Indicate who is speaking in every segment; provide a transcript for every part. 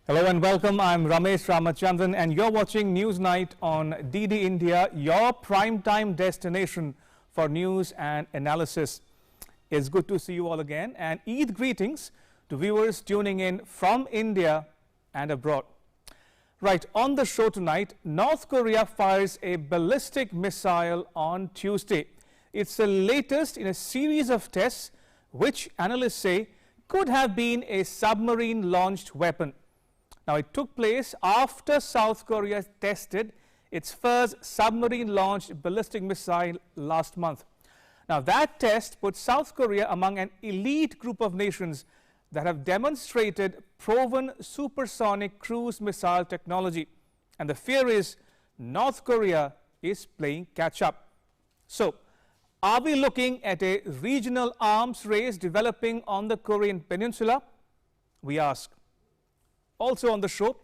Speaker 1: Hello and welcome. I'm Ramesh Ramachandran and you're watching News Night on DD India, your prime-time destination for news and analysis. It's good to see you all again, and Eid greetings to viewers tuning in from India and abroad. Right, on the show tonight, North Korea fires a ballistic missile on Tuesday. It's the latest in a series of tests which analysts say could have been a submarine-launched weapon. Now, it took place after South Korea tested its first submarine-launched ballistic missile last month. Now, that test put South Korea among an elite group of nations that have demonstrated proven supersonic cruise missile technology. And the fear is North Korea is playing catch-up. So, are we looking at a regional arms race developing on the Korean Peninsula? We ask. Also on the show,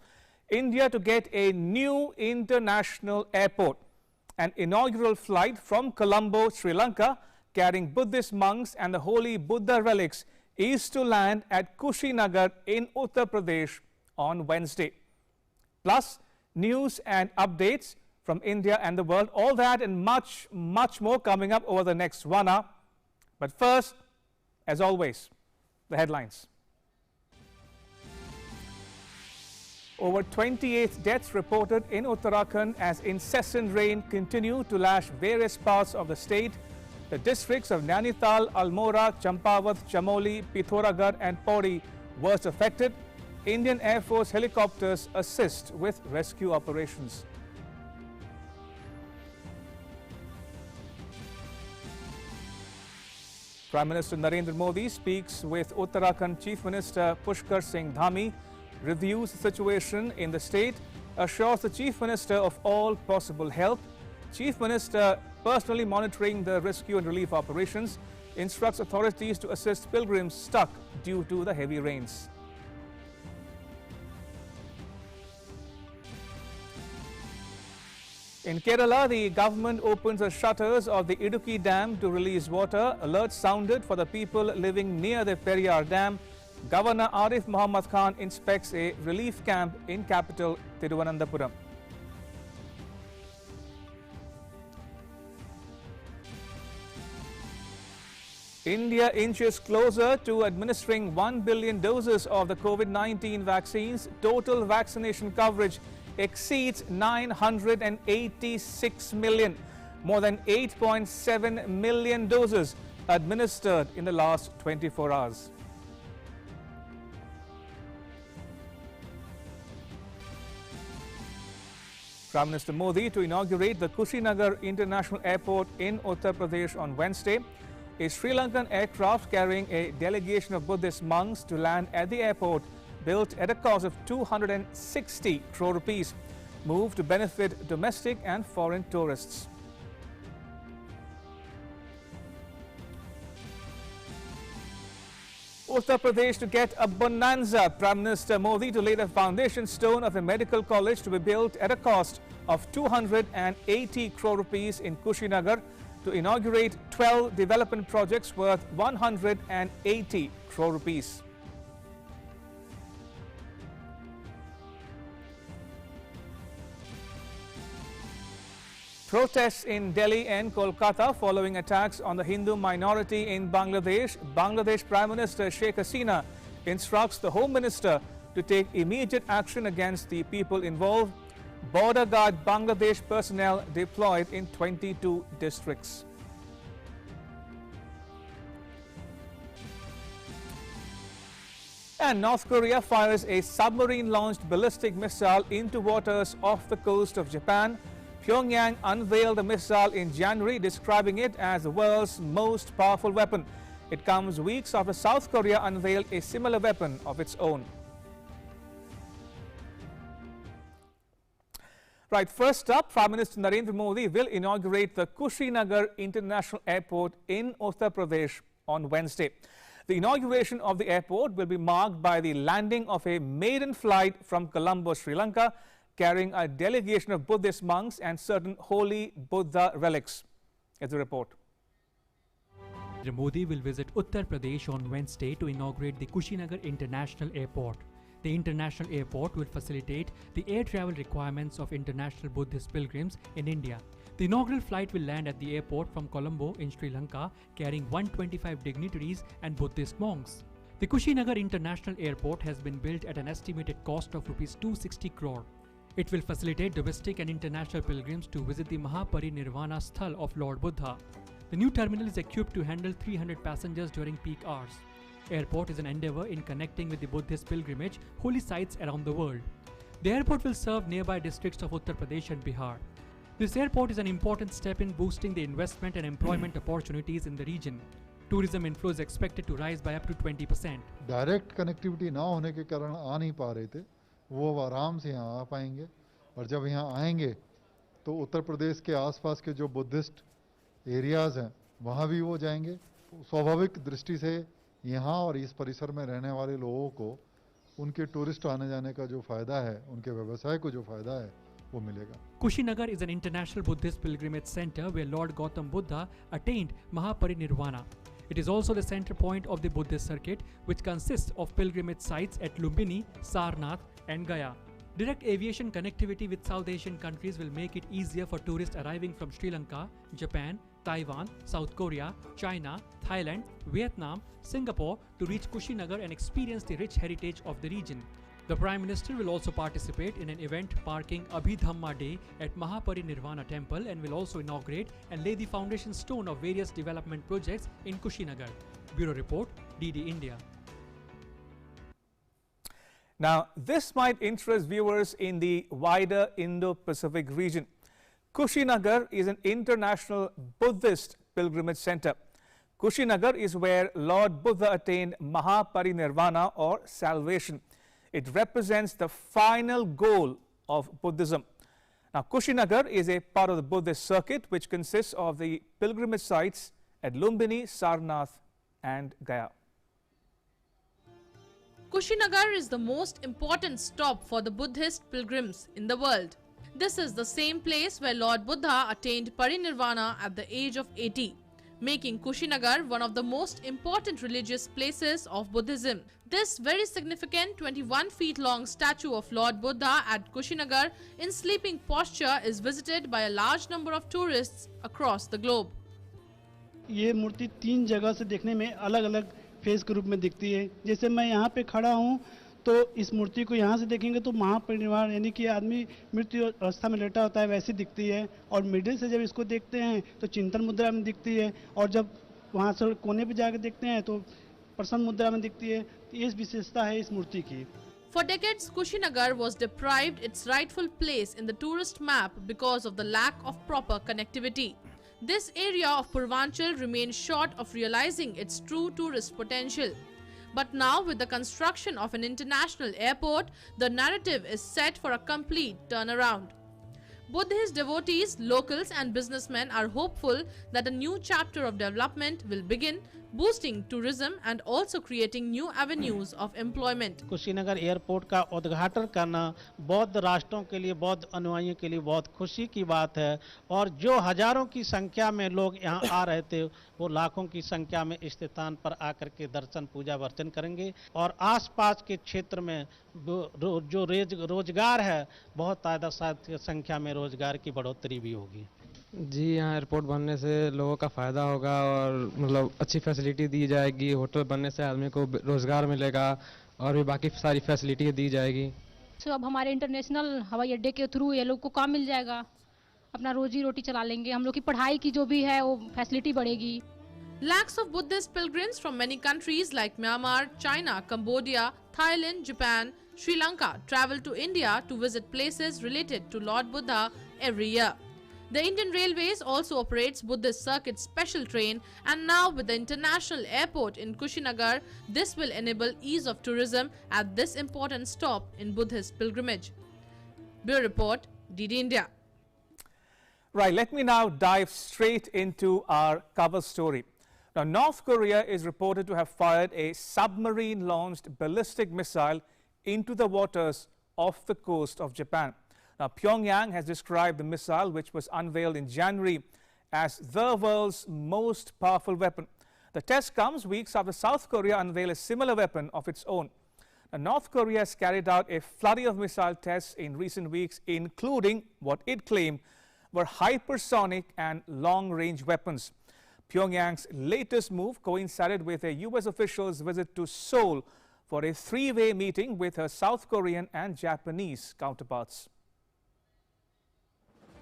Speaker 1: India to get a new international airport. An inaugural flight from Colombo, Sri Lanka, carrying Buddhist monks and the holy Buddha relics is to land at Kushinagar in Uttar Pradesh on Wednesday. Plus, news and updates from India and the world, all that and much more coming up over the next 1 hour. But first, as always, the headlines. Over 28 deaths reported in Uttarakhand as incessant rain continue to lash various parts of the state. The districts of Nainital, Almora, Champawat, Chamoli, Pithoragarh and Pauri worst affected. Indian Air Force helicopters assist with rescue operations. Prime Minister Narendra Modi speaks with Uttarakhand Chief Minister Pushkar Singh Dhami, reviews the situation in the state, assures the Chief Minister of all possible help. Chief Minister personally monitoring the rescue and relief operations, instructs authorities to assist pilgrims stuck due to the heavy rains. In Kerala, the government opens the shutters of the Idukki Dam to release water. Alerts sounded for the people living near the Periyar Dam. Governor Arif Muhammad Khan inspects a relief camp in capital Thiruvananthapuram. India inches closer to administering 1 billion doses of the COVID-19 vaccines. Total vaccination coverage exceeds 986 million, more than 8.7 million doses administered in the last 24 hours. Prime Minister Modi to inaugurate the Kushinagar International Airport in Uttar Pradesh on Wednesday. A Sri Lankan aircraft carrying a delegation of Buddhist monks to land at the airport, built at a cost of 260 crore rupees, moved to benefit domestic and foreign tourists. Uttar Pradesh to get a bonanza. Prime Minister Modi to lay the foundation stone of a medical college to be built at a cost of 280 crore rupees in Kushinagar, to inaugurate 12 development projects worth 180 crore rupees. Protests in Delhi and Kolkata following attacks on the Hindu minority in Bangladesh. Bangladesh Prime Minister Sheikh Hasina instructs the Home Minister to take immediate action against the people involved. Border Guard Bangladesh personnel deployed in 22 districts. And North Korea fires a submarine-launched ballistic missile into waters off the coast of Japan. Pyongyang unveiled the missile in January, describing it as the world's most powerful weapon. It comes weeks after South Korea unveiled a similar weapon of its own. Right, first up, Prime Minister Narendra Modi will inaugurate the Kushinagar International Airport in Uttar Pradesh on Wednesday. The inauguration of the airport will be marked by the landing of a maiden flight from Colombo, Sri Lanka, carrying a delegation of Buddhist monks and certain holy Buddha relics. Here's the report.
Speaker 2: Modi will visit Uttar Pradesh on Wednesday to inaugurate the Kushinagar International Airport. The international airport will facilitate the air travel requirements of international Buddhist pilgrims in India. The inaugural flight will land at the airport from Colombo in Sri Lanka, carrying 125 dignitaries and Buddhist monks. The Kushinagar International Airport has been built at an estimated cost of Rs 260 crore. It will facilitate domestic and international pilgrims to visit the Mahaparinirvana Sthal of Lord Buddha. The new terminal is equipped to handle 300 passengers during peak hours. Airport is an endeavor in connecting with the Buddhist pilgrimage holy sites around the world. The airport will serve nearby districts of Uttar Pradesh and Bihar. This airport is an important step in boosting the investment and employment opportunities in the region. Tourism inflow is expected to rise by up to 20%.
Speaker 3: Direct connectivity ना होने के कारण आ नहीं पा रहे थे, वो अब आराम से यहाँ आ पाएंगे और जब यहाँ आएंगे तो उत्तर प्रदेश के आसपास के जो बुद्धिस्ट एरियाज़ हैं वहाँ भी वो जाएंगे। स्वाभाविक दृष्टि से यहाँ और इस परिसर में रहने वाले लोगों को उनके टूरिस्ट आने जाने का जो फ़ायदा है, उनके व्यवसाय को जो फ़ायदा है वो मिलेगा।
Speaker 2: Kushinagar is an international Buddhist pilgrimage center where Lord Gautam Buddha attained Mahaparinirvana. It is also the center point of the Buddhist circuit, which consists of pilgrimage sites at Lumbini, Sarnath and Gaya. Direct aviation connectivity with South Asian countries will make it easier for tourists arriving from Sri Lanka, Japan, Taiwan, South Korea, China, Thailand, Vietnam, Singapore to reach Kushinagar and experience the rich heritage of the region. The Prime Minister will also participate in an event marking Abhidhamma Day at Mahaparinirvana Temple and will also inaugurate and lay the foundation stone of various development projects in Kushinagar. Bureau Report, DD India.
Speaker 1: Now, this might interest viewers in the wider Indo-Pacific region. Kushinagar is an international Buddhist pilgrimage center. Kushinagar is where Lord Buddha attained Mahaparinirvana or salvation. It represents the final goal of Buddhism. Now, Kushinagar is a part of the Buddhist circuit which consists of the pilgrimage sites at Lumbini, Sarnath and Gaya.
Speaker 4: Kushinagar is the most important stop for the Buddhist pilgrims in the world. This is the same place where Lord Buddha attained Parinirvana at the age of 80, making Kushinagar one of the most important religious places of Buddhism. This very significant 21 feet long statue of Lord Buddha at Kushinagar in sleeping posture is visited by a large number of tourists across the globe.
Speaker 5: ये मूर्ति 3 जगह से देखने में अलग-अलग face के रूप में दिखती है। जैसे मैं यहाँ पे खड़ा हूँ तो इस मूर्ति को यहाँ से देखेंगे तो महापरिनिर्वाण यानी कि आदमी मृत्यु अवस्था में लेटा होता है वैसी दिखती है, और मिडिल से जब इसको देखते हैं तो चिंतन मुद्रा में दिखती है, और जब वहाँ से कोने पे जाकर देखते हैं तो प्रसन्न मुद्रा में दिखती है। ये विशेषता है इस मूर्ति की।
Speaker 4: For decades, Kushinagar was deprived its rightful place in the tourist map because of the lack of proper connectivity. This area of Purvanchal remains short of realizing its true tourist potential. But now, with the construction of an international airport, the narrative is set for a complete turnaround. Buddhist devotees, locals and businessmen are hopeful that a new chapter of development will begin, boosting tourism and also creating new avenues of employment.
Speaker 6: Kushinagar airport का उद्घाटन करना बौद्ध राष्ट्रों के लिए, बौद्ध अनुयायियों के लिए बहुत खुशी की बात है, और जो हजारों की संख्या में लोग यहाँ आ रहे थे वो लाखों की संख्या में इस स्थान पर आकर के दर्शन पूजा वर्चन करेंगे, और आसपास के क्षेत्र में जो रोजगार है बहुत तादाद संख्या में रोजगार की बढ़ोतरी भी होगी।
Speaker 7: जी, यहाँ एयरपोर्ट बनने से लोगों का फ़ायदा होगा और मतलब अच्छी फैसिलिटी दी जाएगी। होटल बनने से आदमी को रोज़गार मिलेगा और भी बाकी सारी फैसिलिटी दी जाएगी।
Speaker 8: तो अब हमारे इंटरनेशनल हवाई अड्डे के थ्रू ये लोग को काम मिल जाएगा, अपना रोजी रोटी चला लेंगे, हम लोग की पढ़ाई की जो भी है वो फैसिलिटी बढ़ेगी।
Speaker 4: Lakhs of Buddhist pilgrims from many countries like Myanmar, China, Cambodia, Thailand, Japan, Sri Lanka travel to India to visit places related to Lord Buddha every year. The Indian Railways also operates Buddhist Circuit special train, and now with the international airport in Kushinagar, this will enable ease of tourism at this important stop in Buddhist pilgrimage. Bureau Report, DD India.
Speaker 1: Right, let me now dive straight into our cover story. Now, North Korea is reported to have fired a submarine-launched ballistic missile into the waters off the coast of Japan. Now, Pyongyang has described the missile, which was unveiled in January, as the world's most powerful weapon. The test comes weeks after South Korea unveiled a similar weapon of its own. North Korea has carried out a flurry of missile tests in recent weeks, including what it claimed were hypersonic and long-range weapons. Pyongyang's latest move coincided with a U.S. official's visit to Seoul for a three-way meeting with her South Korean and Japanese counterparts.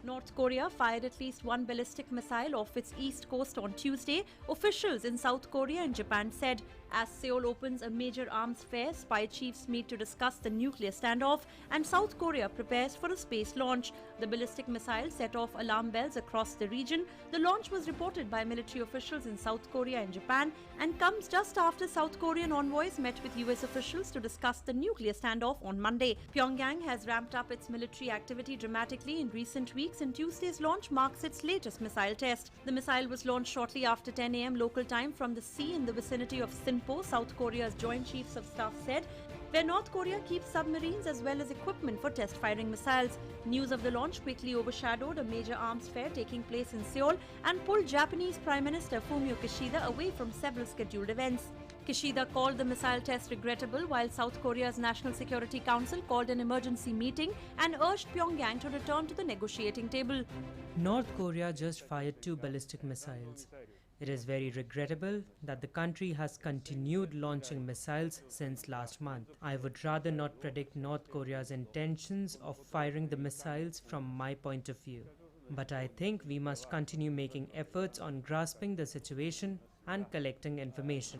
Speaker 9: North Korea fired at least one ballistic missile off its east coast on Tuesday, officials in South Korea and Japan said. As Seoul opens a major arms fair, spy chiefs meet to discuss the nuclear standoff, and South Korea prepares for a space launch. The ballistic missile set off alarm bells across the region. The launch was reported by military officials in South Korea and Japan and comes just after South Korean envoys met with US officials to discuss the nuclear standoff on Monday. Pyongyang has ramped up its military activity dramatically in recent weeks, and Tuesday's launch marks its latest missile test. The missile was launched shortly after 10 a.m. local time from the sea in the vicinity of Sinpo, South Korea's Joint Chiefs of Staff said, where North Korea keeps submarines as well as equipment for test-firing missiles. News of the launch quickly overshadowed a major arms fair taking place in Seoul and pulled Japanese Prime Minister Fumio Kishida away from several scheduled events. Kishida called the missile test regrettable, while South Korea's National Security Council called an emergency meeting and urged Pyongyang to return to the negotiating table.
Speaker 10: North Korea just fired 2 ballistic missiles. It is very regrettable that the country has continued launching missiles since last month. I would rather not predict North Korea's intentions of firing the missiles from my point of view. But I think we must continue making efforts on grasping the situation and collecting information.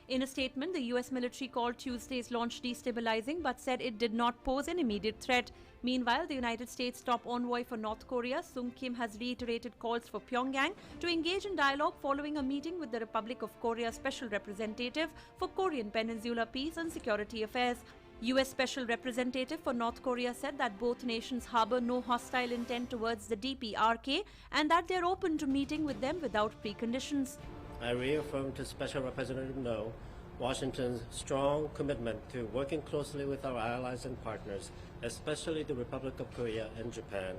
Speaker 9: In a statement, the US military called Tuesday's launch destabilizing but said it did not pose an immediate threat. Meanwhile, the United States top envoy for North Korea, Sung Kim, has reiterated calls for Pyongyang to engage in dialogue following a meeting with the Republic of Korea Special Representative for Korean Peninsula Peace and Security Affairs. US Special Representative for North Korea said that both nations harbor no hostile intent towards the DPRK and that they're open to meeting with them without preconditions.
Speaker 11: I reaffirm to Special Representative No Washington's strong commitment to working closely with our allies and partners, especially the Republic of Korea and Japan,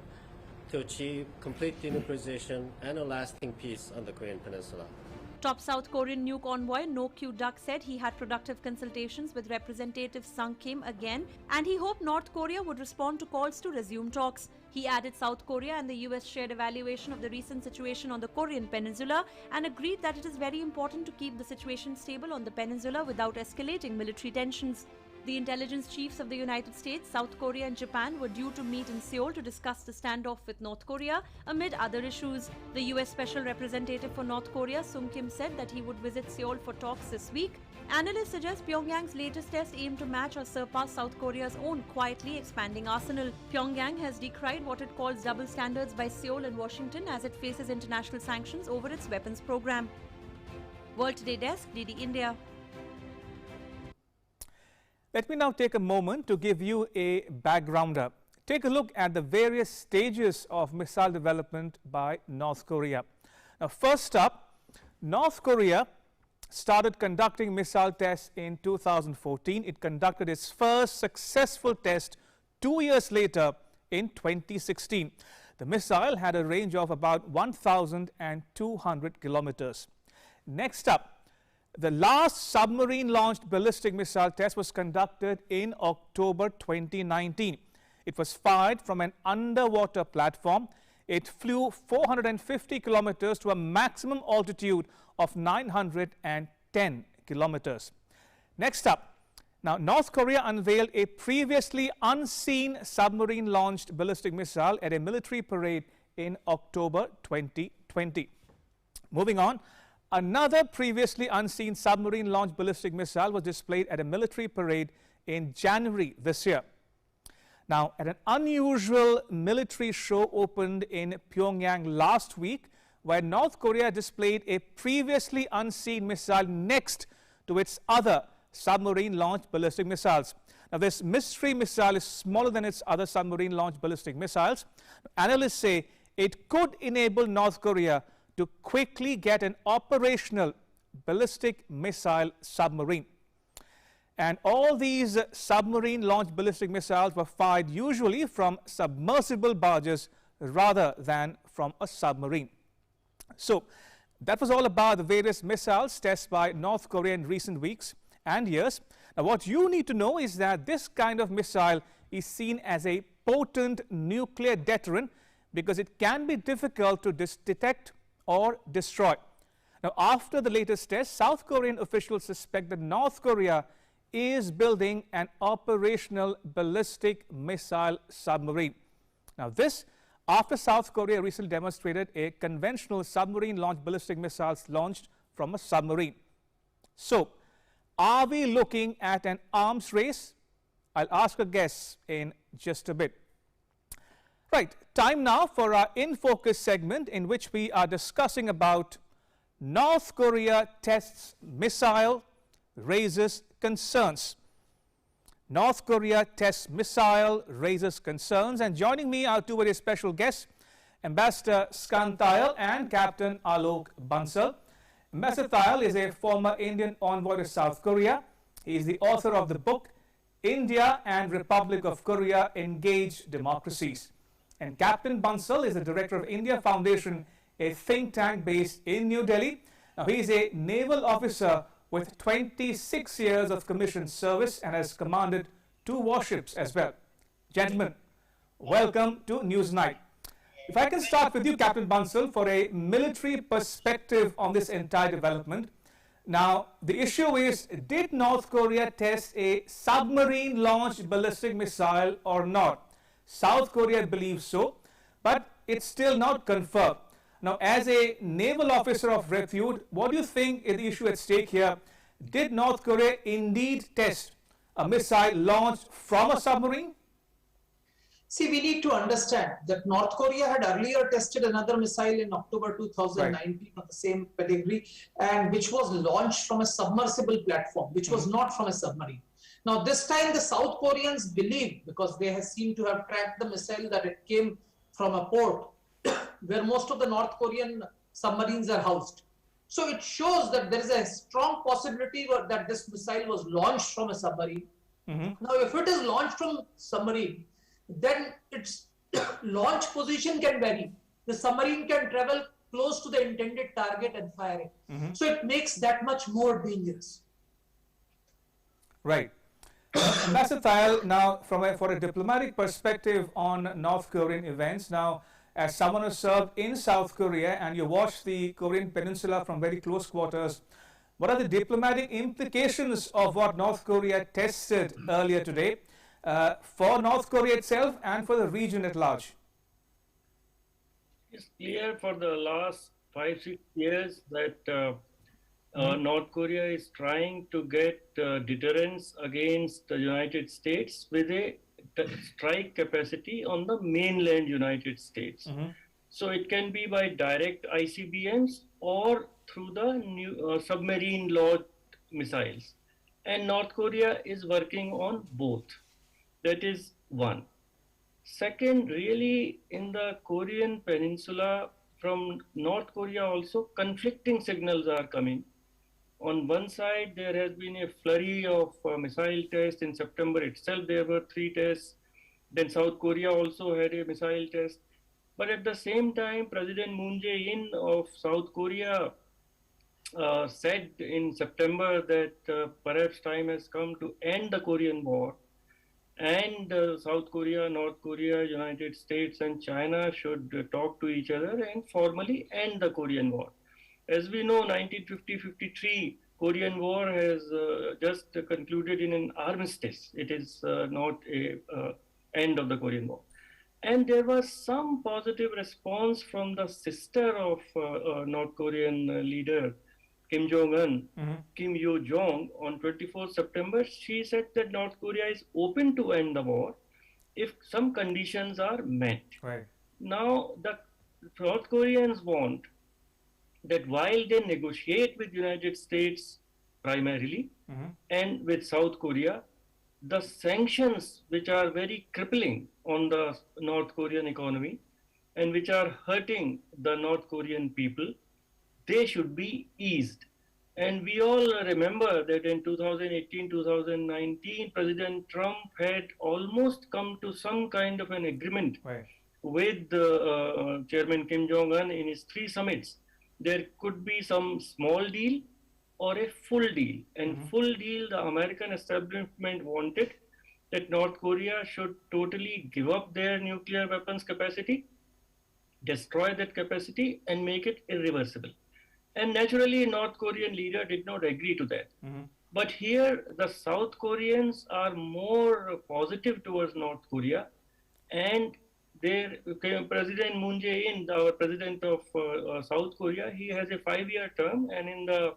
Speaker 11: to achieve complete denuclearization and a lasting peace on the Korean Peninsula.
Speaker 9: Top South Korean nuke envoy No Kyu-duk said he had productive consultations with Representative Sung Kim again, and he hoped North Korea would respond to calls to resume talks. He added South Korea and the US shared evaluation of the recent situation on the Korean Peninsula and agreed that it is very important to keep the situation stable on the peninsula without escalating military tensions. The intelligence chiefs of the United States, South Korea and Japan were due to meet in Seoul to discuss the standoff with North Korea amid other issues. The US Special Representative for North Korea, Sung Kim, said that he would visit Seoul for talks this week. Analysts suggest Pyongyang's latest test aimed to match or surpass South Korea's own quietly expanding arsenal. Pyongyang has decried what it calls double standards by Seoul and Washington as it faces international sanctions over its weapons program. World Today Desk, DD India.
Speaker 1: Let me now take a moment to give you a backgrounder. Take a look at the various stages of missile development by North Korea. Now, first up, North Korea started conducting missile tests in 2014. It conducted its first successful test 2 years later in 2016. The missile had a range of about 1,200 kilometers. Next up, the last submarine-launched ballistic missile test was conducted in October 2019. It was fired from an underwater platform. It flew 450 kilometers to a maximum altitude of 910 kilometers. Next up, now North Korea unveiled a previously unseen submarine-launched ballistic missile at a military parade in October 2020. Moving on, another previously unseen submarine-launched ballistic missile was displayed at a military parade in January this year. Now, an unusual military show opened in Pyongyang last week, where North Korea displayed a previously unseen missile next to its other submarine-launched ballistic missiles. Now, this mystery missile is smaller than its other submarine-launched ballistic missiles. Analysts say it could enable North Korea to quickly get an operational ballistic missile submarine. And all these submarine-launched ballistic missiles were fired usually from submersible barges rather than from a submarine. So that was all about the various missiles tested by North Korea in recent weeks and years. Now, what you need to know is that this kind of missile is seen as a potent nuclear deterrent because it can be difficult to detect or destroy. Now, after the latest test, South Korean officials suspect that North Korea is building an operational ballistic missile submarine. Now, this after South Korea recently demonstrated a conventional submarine-launched ballistic missiles launched from a submarine. So, are we looking at an arms race? I'll ask a guest in just a bit. Right, time now for our In Focus segment, in which we are discussing about North Korea tests missile, raises concerns. North Korea tests missile, raises concerns. And joining me are two very special guests, Ambassador Skanthayal and Captain Alok Bansal. Ambassador Thayal is a former Indian envoy to South Korea. He is the author of the book India and Republic of Korea Engage Democracies. And Captain Bansal is the director of India Foundation, a think tank based in New Delhi. Now, he is a naval officer with 26 years of commissioned service and has commanded 2 warships as well. Gentlemen, welcome to Newsnight. If I can start with you, Captain Bansal, for a military perspective on this entire development. Now, the issue is, did North Korea test a submarine-launched ballistic missile or not? South Korea believes so, but it's still not confirmed. Now, as a naval officer of repute, what do you think is the issue at stake here? Did North Korea indeed test a missile launched from a submarine?
Speaker 12: See, we need to understand that North Korea had earlier tested another missile in October 2019 of the same pedigree, and which was launched from a submersible platform, which was not from a submarine. Now, this time the South Koreans believe, because they have seemed to have tracked the missile, that it came from a port where most of the North Korean submarines are housed. So it shows that there is a strong possibility that this missile was launched from a submarine. Now, if it is launched from submarine, then its launch position can vary. The submarine can travel close to the intended target and fire it. So it makes that much more dangerous.
Speaker 1: Right. Ambassador Thayal, now for a diplomatic perspective on North Korean events, now as someone who served in South Korea and you watched the Korean Peninsula from very close quarters, what are the diplomatic implications of what North Korea tested earlier today for North Korea itself and for the region at large?
Speaker 13: It's clear for the last 5-6 years that North Korea is trying to get deterrence against the United States with a strike capacity on the mainland United States. So it can be by direct ICBMs or through the new submarine-launched missiles. And North Korea is working on both. That is one. Second, really in the Korean Peninsula, from North Korea also, conflicting signals are coming. On one side, there has been a flurry of missile tests. In September itself, there were 3 tests. Then South Korea also had a missile test. But at the same time, President Moon Jae-in of South Korea said in September that perhaps time has come to end the Korean War. And South Korea, North Korea, United States and China should talk to each other and formally end the Korean War. As we know, 1950-53 Korean War has just concluded in an armistice. It is not a end of the Korean War. And there was some positive response from the sister of North Korean leader, Kim Jong-un, Kim Yo-jong, on 24 September. She said that North Korea is open to end the war if some conditions are met.
Speaker 1: Right.
Speaker 13: Now, the North Koreans want that while they negotiate with United States primarily and with South Korea, the sanctions which are very crippling on the North Korean economy and which are hurting the North Korean people, they should be eased. And we all remember that in 2018-2019, President Trump had almost come to some kind of an agreement with Chairman Kim Jong-un in his 3 summits. There could be some small deal or a full deal. And full deal, the American establishment wanted that North Korea should totally give up their nuclear weapons capacity, destroy that capacity, and make it irreversible. And naturally, North Korean leader did not agree to that. But here, the South Koreans are more positive towards North Korea, and their President Moon Jae-in, our president of South Korea, he has a 5-year term, and in the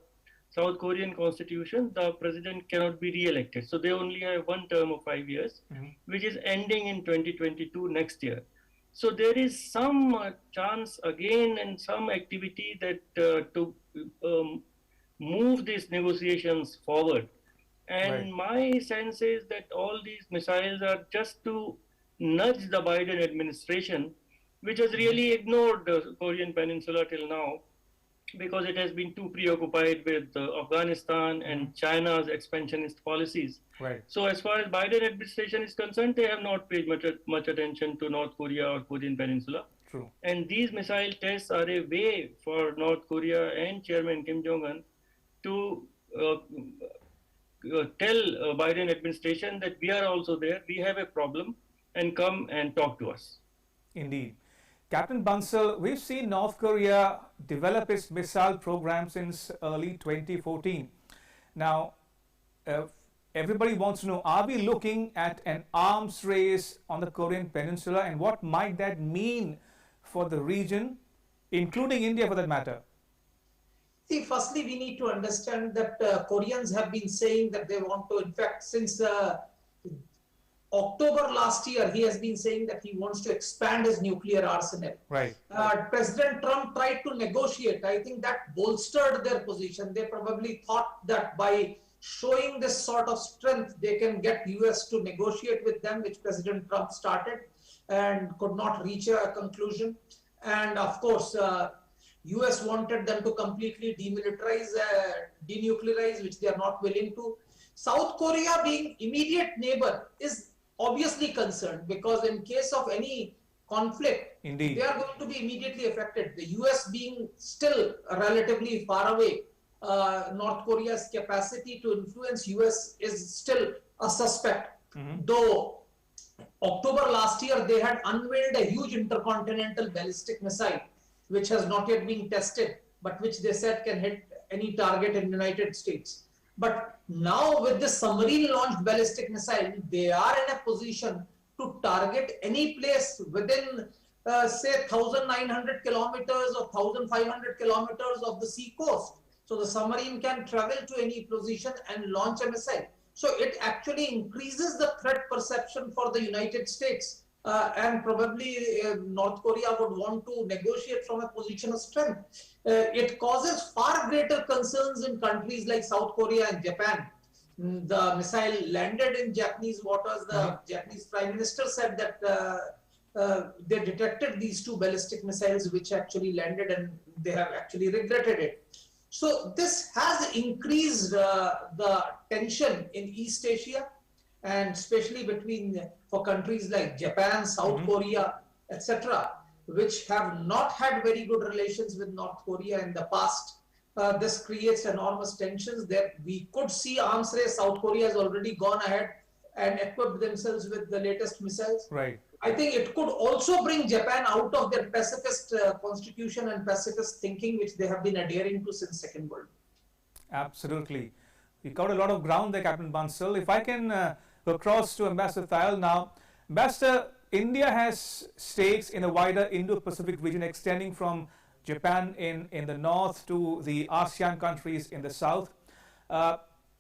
Speaker 13: South Korean constitution, the president cannot be re-elected. So they only have one term of 5 years, which is ending in 2022 next year. So there is some chance again and some activity that to move these negotiations forward. And my sense is that all these missiles are just to nudge the Biden administration, which has really ignored the Korean Peninsula till now, because it has been too preoccupied with Afghanistan and China's expansionist policies. So as far as Biden administration is concerned, they have not paid much attention to North Korea or Korean Peninsula. And these missile tests are a way for North Korea and Chairman Kim Jong-un to tell Biden administration that we are also there, we have a problem, and come and talk to us.
Speaker 1: Indeed. Captain Bansal, we've seen North Korea develop its missile program since early 2014. Now, everybody wants to know, are we looking at an arms race on the Korean Peninsula, and what might that mean for the region, including India for that matter?
Speaker 12: See, firstly, we need to understand that Koreans have been saying that they want to, in fact, since October last year, he has been saying that he wants to expand his nuclear arsenal. President Trump tried to negotiate. I think that bolstered their position. They probably thought that by showing this sort of strength, they can get US to negotiate with them, which President Trump started and could not reach a conclusion. And of course, US wanted them to completely demilitarize, denuclearize, which they are not willing to. South Korea, being immediate neighbor, is obviously concerned, because in case of any conflict, they are going to be immediately affected. The US being still relatively far away, North Korea's capacity to influence US is still a suspect. Though October last year, they had unveiled a huge intercontinental ballistic missile, which has not yet been tested, but which they said can hit any target in the United States. But now with the submarine-launched ballistic missile, they are in a position to target any place within, say, 1,900 kilometers or 1,500 kilometers of the sea coast. So the submarine can travel to any position and launch a missile. So it actually increases the threat perception for the United States. And probably North Korea would want to negotiate from a position of strength. It causes far greater concerns in countries like South Korea and Japan. The missile landed in Japanese waters. The Japanese Prime Minister said that they detected these two ballistic missiles which actually landed, and they have actually regretted it. So this has increased the tension in East Asia, and especially for countries like Japan, South Korea, etc., which have not had very good relations with North Korea in the past. This creates enormous tensions there. We could see arms race. South Korea has already gone ahead and equipped themselves with the latest missiles. I think it could also bring Japan out of their pacifist constitution and pacifist thinking, which they have been adhering to since Second World War.
Speaker 1: Absolutely. We covered a lot of ground there, Captain Bansal. If I can go across to Ambassador Thayal now. Ambassador, India has stakes in a wider Indo-Pacific region extending from Japan in the north to the ASEAN countries in the south.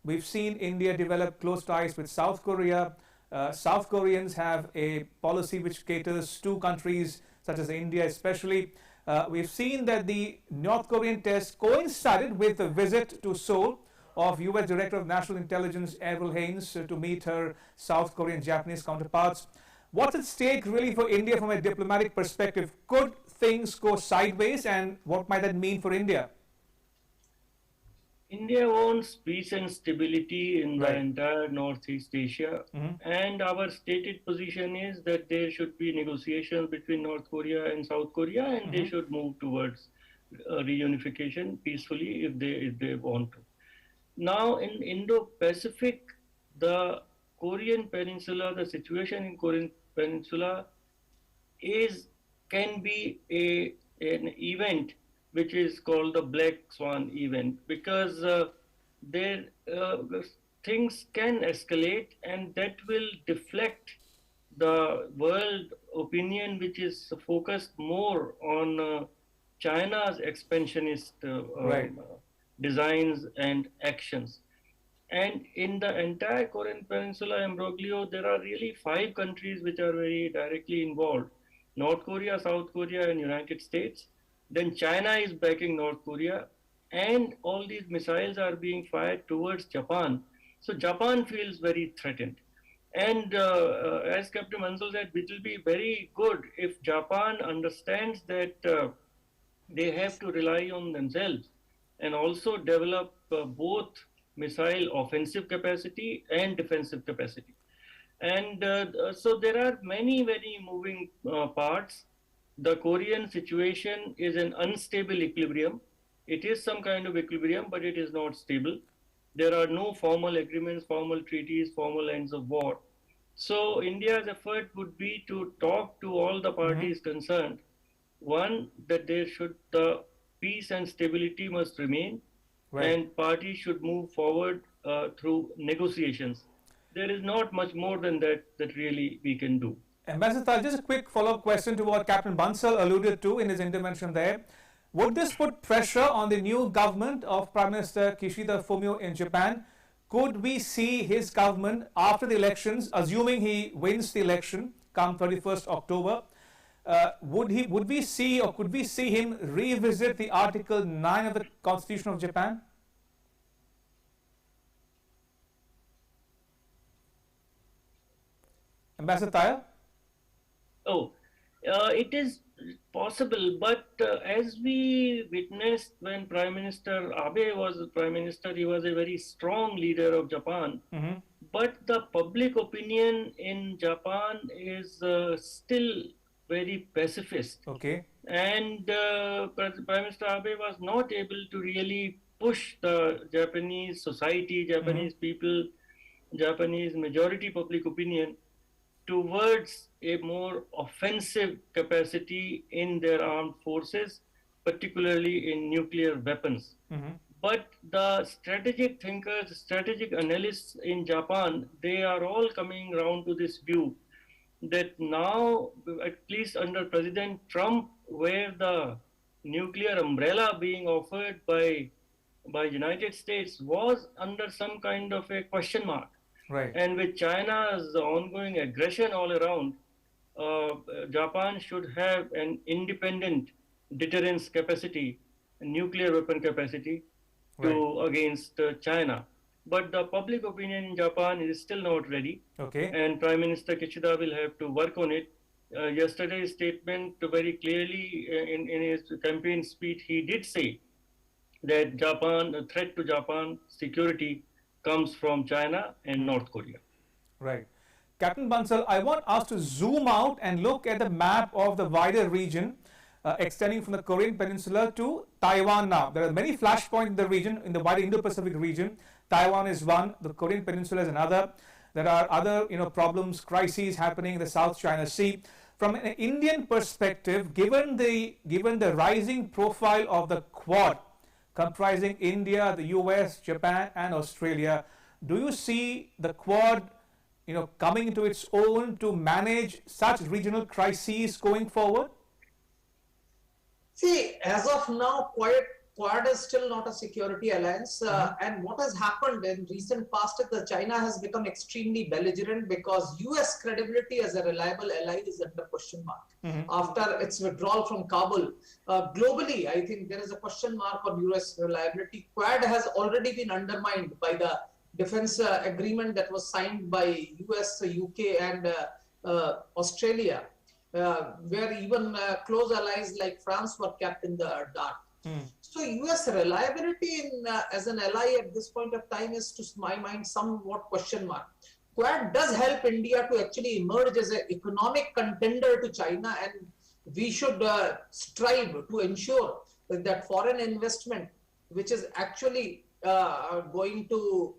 Speaker 1: We've seen India develop close ties with South Korea. South Koreans have a policy which caters to countries such as India especially. We've seen that the North Korean test coincided with a visit to Seoul of US Director of National Intelligence Avril Haines to meet her South Korean Japanese counterparts. What's at stake really for India from a diplomatic perspective? Could things go sideways, and what might that mean for India?
Speaker 13: India wants peace and stability in the entire Northeast Asia, and our stated position is that there should be negotiations between North Korea and South Korea, and they should move towards reunification peacefully if they want to. now in Indo-Pacific, the Korean Peninsula, the situation in Korean Peninsula can be an event which is called the Black Swan event, because there things can escalate, and that will deflect the world opinion, which is focused more on China's expansionist designs and actions. And in the entire Korean Peninsula imbroglio, there are really 5 countries which are very directly involved: North Korea, South Korea, and United States. Then China is backing North Korea, and all these missiles are being fired towards Japan. So Japan feels very threatened. And as Captain Mansell said, it will be very good if Japan understands that they have to rely on themselves and also develop both missile offensive capacity and defensive capacity. And so there are many, very moving parts. The Korean situation is an unstable equilibrium. It is some kind of equilibrium, but it is not stable. There are no formal agreements, formal treaties, formal ends of war. So India's effort would be to talk to all the parties concerned. One, that the peace and stability must remain, and parties should move forward through negotiations. There is not much more than that really we can do.
Speaker 1: Ambassador Tal, just a quick follow-up question to what Captain Bansal alluded to in his intervention there. Would this put pressure on the new government of Prime Minister Kishida Fumio in Japan? Could we see his government after the elections, assuming he wins the election come 31st October, could we see him revisit the Article 9 of the Constitution of Japan? Ambassador Taya?
Speaker 13: It is possible, but as we witnessed when Prime Minister Abe was Prime Minister, he was a very strong leader of Japan. But the public opinion in Japan is still very pacifist. And Prime Minister Abe was not able to really push the Japanese society, Japanese people, Japanese majority public opinion towards a more offensive capacity in their armed forces, particularly in nuclear weapons. But the strategic thinkers, strategic analysts in Japan, they are all coming around to this view that now, at least under President Trump, where the nuclear umbrella being offered by United States was under some kind of a question mark. And with China's ongoing aggression all around, Japan should have an independent deterrence capacity, a nuclear weapon capacity against China. But the public opinion in Japan is still not ready. And Prime Minister Kishida will have to work on it. Yesterday's statement very clearly in his campaign speech, he did say that the threat to Japan security comes from China and North Korea.
Speaker 1: Captain Bansal, I want us to zoom out and look at the map of the wider region extending from the Korean Peninsula to Taiwan now. There are many flashpoints in the region, in the wider Indo-Pacific region. Taiwan is one, the Korean Peninsula is another. There are other problems, crises happening in the South China Sea. From an Indian perspective, given the rising profile of the Quad, comprising India, the US, Japan and Australia, do you see the Quad coming into its own to manage such regional crises going forward?
Speaker 12: See, as of now, Quad is still not a security alliance. And what has happened in recent past is that China has become extremely belligerent because US credibility as a reliable ally is under question mark. After its withdrawal from Kabul. Globally, I think there is a question mark on US reliability. Quad has already been undermined by the defense agreement that was signed by US, UK and Australia, where even close allies like France were kept in the dark. So US reliability as an ally at this point of time is, to my mind, somewhat question mark. Quad does help India to actually emerge as an economic contender to China, and we should strive to ensure that foreign investment, which is actually going to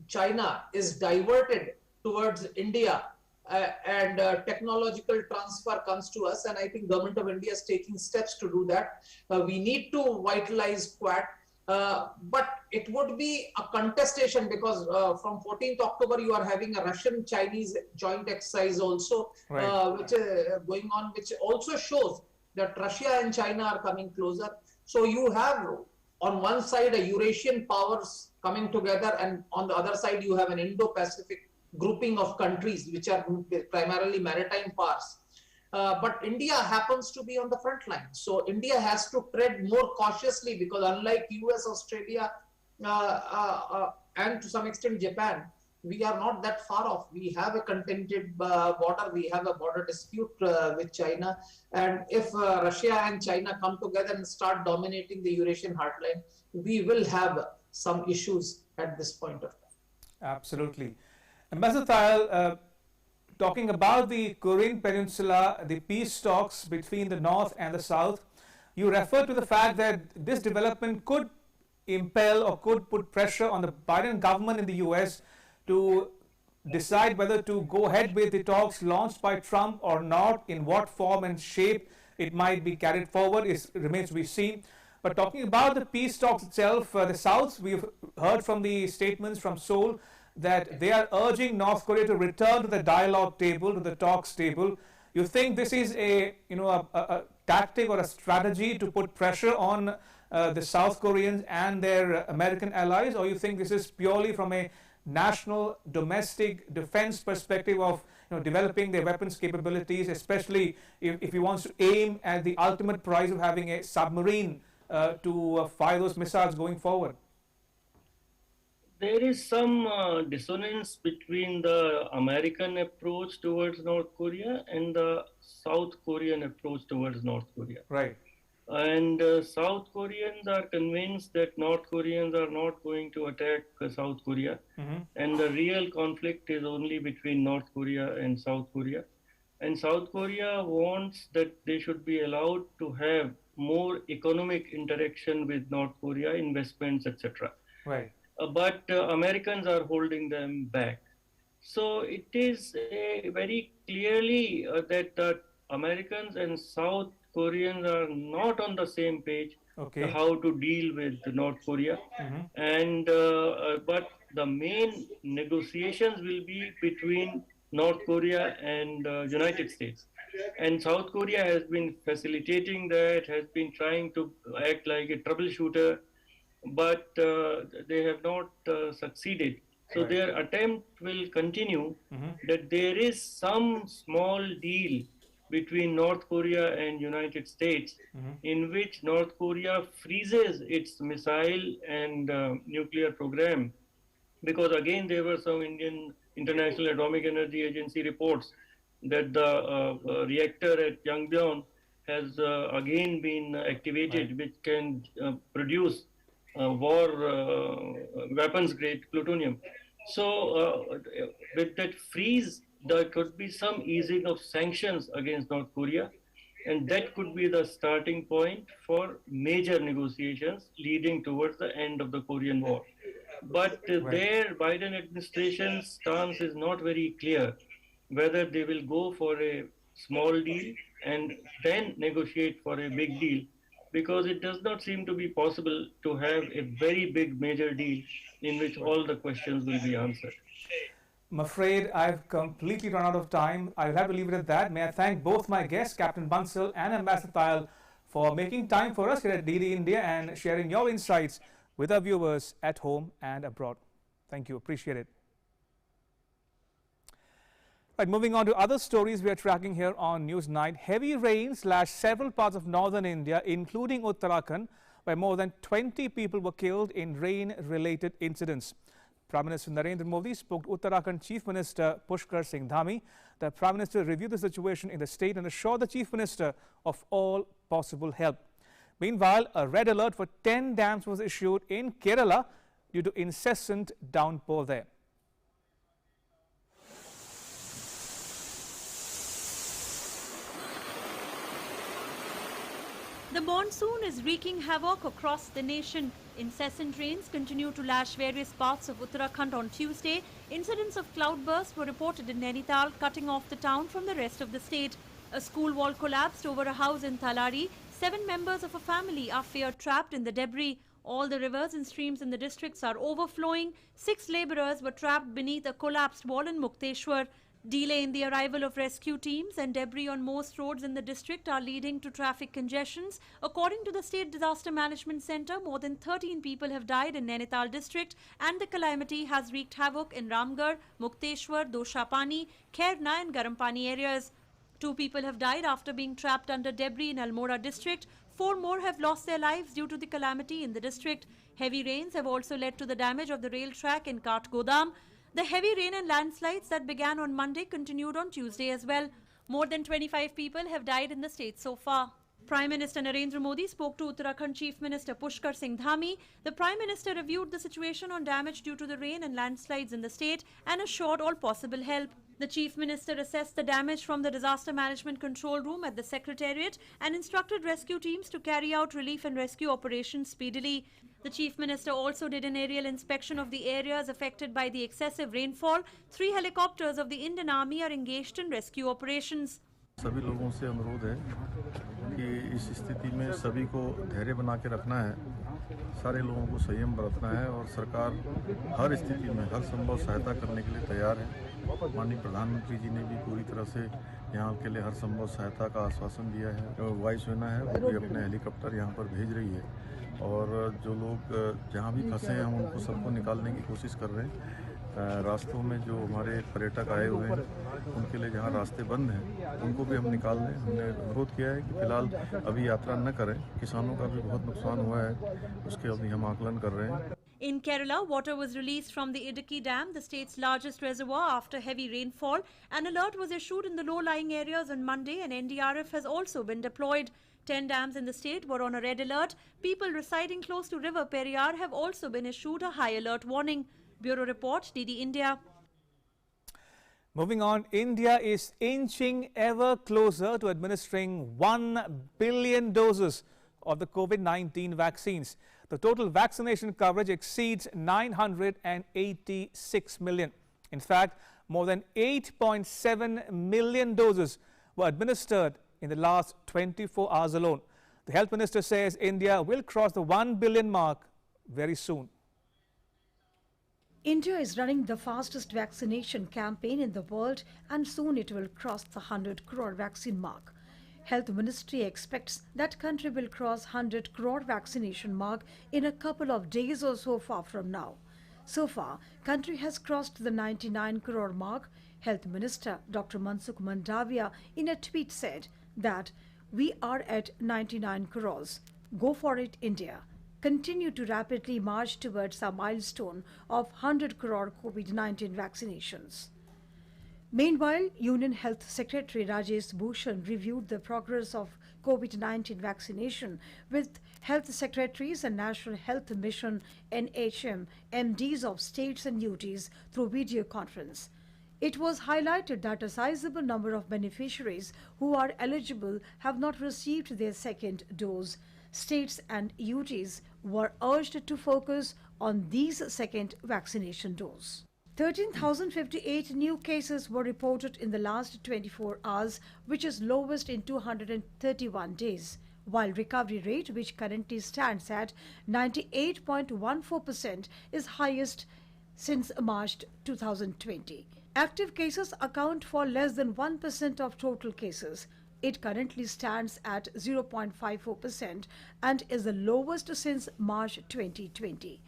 Speaker 12: China is diverted towards India, and technological transfer comes to us, and I think Government of India is taking steps to do that. We need to vitalize Quad, but it would be a contestation because from 14th October you are having a Russian-Chinese joint exercise also, which is going on, which also shows that Russia and China are coming closer. So you have on one side a Eurasian powers coming together, and on the other side you have an Indo-Pacific grouping of countries which are primarily maritime powers. But India happens to be on the front line. So India has to tread more cautiously because unlike US, Australia, and to some extent Japan, we are not that far off. We have a contended border. We have a border dispute with China. And if Russia and China come together and start dominating the Eurasian heartland, we will have some issues at this point of time.
Speaker 1: Absolutely. Ambassador Thayil, talking about the Korean Peninsula, the peace talks between the North and the South, you refer to the fact that this development could impel or could put pressure on the Biden government in the US to decide whether to go ahead with the talks launched by Trump or not, in what form and shape it might be carried forward, remains to be seen. But talking about the peace talks itself, the South, we've heard from the statements from Seoul that they are urging North Korea to return to the dialogue table, to the talks table. You think this is a tactic or a strategy to put pressure on the South Koreans and their American allies, or you think this is purely from a national domestic defense perspective of developing their weapons capabilities, especially if he wants to aim at the ultimate prize of having a submarine to fire those missiles going forward?
Speaker 13: There is some dissonance between the American approach towards North Korea and the South Korean approach towards North Korea.
Speaker 1: Right.
Speaker 13: And South Koreans are convinced that North Koreans are not going to attack South Korea. And the real conflict is only between North Korea and South Korea. And South Korea wants that they should be allowed to have more economic interaction with North Korea, investments, etc.
Speaker 1: Right.
Speaker 13: But Americans are holding them back. So it is very clearly that Americans and South Koreans are not on the same page how to deal with North Korea. And but the main negotiations will be between North Korea and United States. And South Korea has been facilitating that, has been trying to act like a troubleshooter, but they have not succeeded. So their attempt will continue that there is some small deal between North Korea and United States in which North Korea freezes its missile and nuclear program. Because again, there were some International Atomic Energy Agency reports that the reactor at Yongbyon has again been activated, which can produce war weapons grade plutonium. So with that freeze, there could be some easing of sanctions against North Korea, and that could be the starting point for major negotiations leading towards the end of the Korean War. But their Biden administration's stance is not very clear whether they will go for a small deal and then negotiate for a big deal, because it does not seem to be possible to have a very big major deal in which all the questions will be answered.
Speaker 1: I'm afraid I've completely run out of time. I'll have to leave it at that. May I thank both my guests, Captain Bansal and Ambassador Thayil, for making time for us here at DD India and sharing your insights with our viewers at home and abroad. Thank you. Appreciate it. Right, moving on to other stories we are tracking here on Newsnight. Heavy rains lashed several parts of northern India, including Uttarakhand, where more than 20 people were killed in rain-related incidents. Prime Minister Narendra Modi spoke to Uttarakhand Chief Minister Pushkar Singh Dhami. The Prime Minister reviewed the situation in the state and assured the Chief Minister of all possible help. Meanwhile, a red alert for 10 dams was issued in Kerala due to incessant downpour there.
Speaker 9: The monsoon is wreaking havoc across the nation. Incessant rains continue to lash various parts of Uttarakhand on Tuesday. Incidents of cloudbursts were reported in Nerital, cutting off the town from the rest of the state. A school wall collapsed over a house in Thalari. 7 members of a family are feared trapped in the debris. All the rivers and streams in the districts are overflowing. 6 labourers were trapped beneath a collapsed wall in Mukteshwar. Delay in the arrival of rescue teams and debris on most roads in the district are leading to traffic congestions. According to the State Disaster Management Centre, more than 13 people have died in Nainital district and the calamity has wreaked havoc in Ramgarh, Mukteshwar, Doshapani, Khairna and Garampani areas. 2 people have died after being trapped under debris in Almora district. 4 more have lost their lives due to the calamity in the district. Heavy rains have also led to the damage of the rail track in Katgodam. The heavy rain and landslides that began on Monday continued on Tuesday as well. More than 25 people have died in the state so far. Prime Minister Narendra Modi spoke to Uttarakhand Chief Minister Pushkar Singh Dhami. The Prime Minister reviewed the situation on damage due to the rain and landslides in the state and assured all possible help. The Chief Minister assessed the damage from the Disaster Management Control Room at the Secretariat and instructed rescue teams to carry out relief and rescue operations speedily. The Chief Minister also did an aerial inspection of the areas affected by the excessive rainfall. 3 helicopters of the Indian Army are engaged in rescue operations.
Speaker 14: सभी लोगों से अनुरोध है कि इस स्थिति में सभी को धैर्य बना के रखना है, सारे लोगों को संयम बरतना है और सरकार हर स्थिति में हर संभव सहायता करने के लिए तैयार है। माननीय प्रधानमंत्री जी ने भी पूरी तरह से यहाँ के लिए हर संभव सहायता का आश्वासन दिया है। वायुसेना है वो भी अपने हेलीकॉप्टर यहाँ पर भेज रही है और जो लोग जहाँ भी फंसे हैं हम उनको सबको निकालने की कोशिश कर रहे हैं। रास्तों में जो हमारे पर्यटक आए हुए हैं उनके लिए जहाँ रास्ते बंद हैं उनको भी हम निकाल दें। हमने अनुरोध किया है कि फिलहाल अभी यात्रा न करें, किसानों का भी बहुत नुकसान हुआ है, उसके अभी हम आकलन कर रहे हैं।
Speaker 9: In Kerala, water was released from the Idukki Dam, the state's largest reservoir, after heavy rainfall. An alert was issued in the low-lying areas on Monday and NDRF has also been deployed. 10 dams in the state were on a red alert. People residing close to River Periyar have also been issued a high alert warning. Bureau Report, DD India.
Speaker 1: Moving on, India is inching ever closer to administering 1 billion doses of the COVID-19 vaccines. The total vaccination coverage exceeds 986 million. In fact, more than 8.7 million doses were administered in the last 24 hours alone. The Health Minister says India will cross the 1 billion mark very soon.
Speaker 15: India is running the fastest vaccination campaign in the world and soon it will cross the 100 crore vaccine mark. Health Ministry expects that country will cross 100 crore vaccination mark in a couple of days or so far from now. So far, country has crossed the 99 crore mark. Health Minister Dr. Mansukh Mandavia in a tweet said that we are at 99 crores. Go for it, India. Continue to rapidly march towards our milestone of 100 crore COVID-19 vaccinations. Meanwhile, Union Health Secretary Rajesh Bhushan reviewed the progress of COVID-19 vaccination with health secretaries and National Health Mission NHM MDs of states and UTs through video conference. It was highlighted that a sizable number of beneficiaries who are eligible have not received their second dose. States and UTs were urged to focus on these second vaccination dose. 13,058 new cases were reported in the last 24 hours, which is lowest in 231 days, while recovery rate, which currently stands at 98.14%, is highest since March 2020. Active cases account for less than 1% of total cases. It currently stands at 0.54% and is the lowest since March 2020.